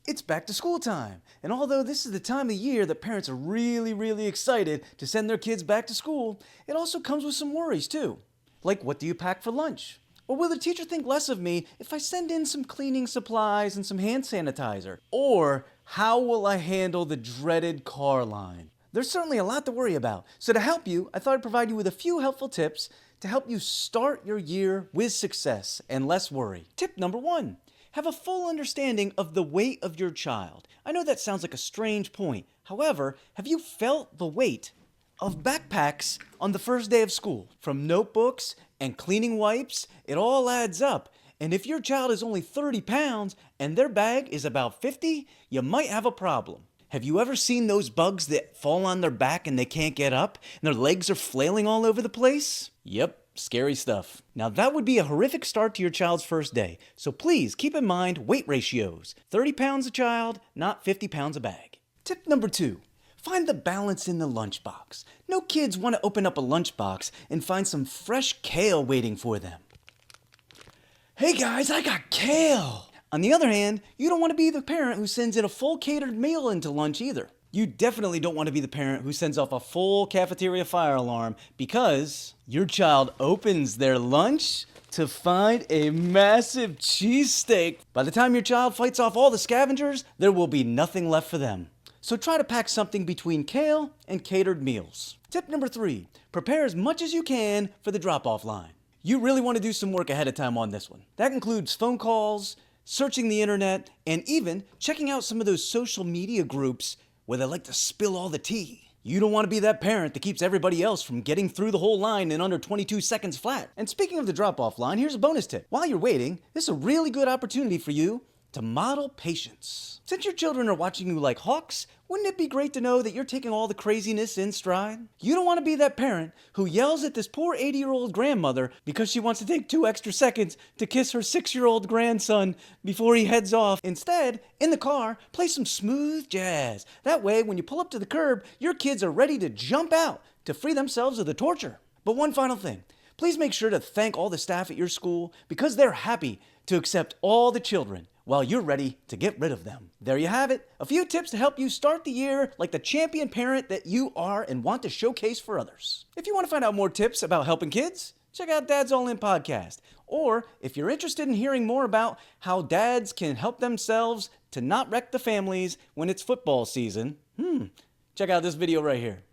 It's back to school time, and although this is the time of year that parents are really excited to send their kids back to school, it also comes with some worries too. Like, what do you pack for lunch? Or will the teacher think less of me if I send in some cleaning supplies and some hand sanitizer? Or how will I handle the dreaded car line? There's certainly a lot to worry about, so to help you, I thought I'd provide you with a few helpful tips to help you start your year with success and less worry. Tip number 1. Have a full understanding of the weight of your child. I know that sounds like a strange point. However, have you felt the weight of backpacks on the first day of school? From notebooks and cleaning wipes, it all adds up. And if your child is only 30 pounds and their bag is about 50, you might have a problem. Have you ever seen those bugs that fall on their back and they can't get up and their legs are flailing all over the place? Yep. Scary stuff. Now that would be a horrific start to your child's first day, so please keep in mind weight ratios. 30 pounds a child, not 50 pounds a bag. Tip number 2. Find the balance in the lunchbox. No kids want to open up a lunchbox and find some fresh kale waiting for them. Hey guys, I got kale! On the other hand, you don't want to be the parent who sends in a full catered meal into lunch either. You definitely don't want to be the parent who sends off a full cafeteria fire alarm because your child opens their lunch to find a massive cheesesteak. By the time your child fights off all the scavengers, there will be nothing left for them. So try to pack something between kale and catered meals. Tip number 3, prepare as much as you can for the drop-off line. You really want to do some work ahead of time on this one. That includes phone calls, searching the internet, and even checking out some of those social media groups where they like to spill all the tea. You don't want to be that parent that keeps everybody else from getting through the whole line in under 22 seconds flat. And speaking of the drop-off line, here's a bonus tip. While you're waiting, this is a really good opportunity for you to model patience. Since your children are watching you like hawks, wouldn't it be great to know that you're taking all the craziness in stride? You don't want to be that parent who yells at this poor 80-year-old grandmother because she wants to take 2 extra seconds to kiss her 6-year-old grandson before he heads off. Instead, in the car, play some smooth jazz. That way, when you pull up to the curb, your kids are ready to jump out to free themselves of the torture. But one final thing. Please make sure to thank all the staff at your school because they're happy to accept all the children while you're ready to get rid of them. There you have it. A few tips to help you start the year like the champion parent that you are and want to showcase for others. If you want to find out more tips about helping kids, check out Dad's All In podcast. Or if you're interested in hearing more about how dads can help themselves to not wreck the families when it's football season, check out this video right here.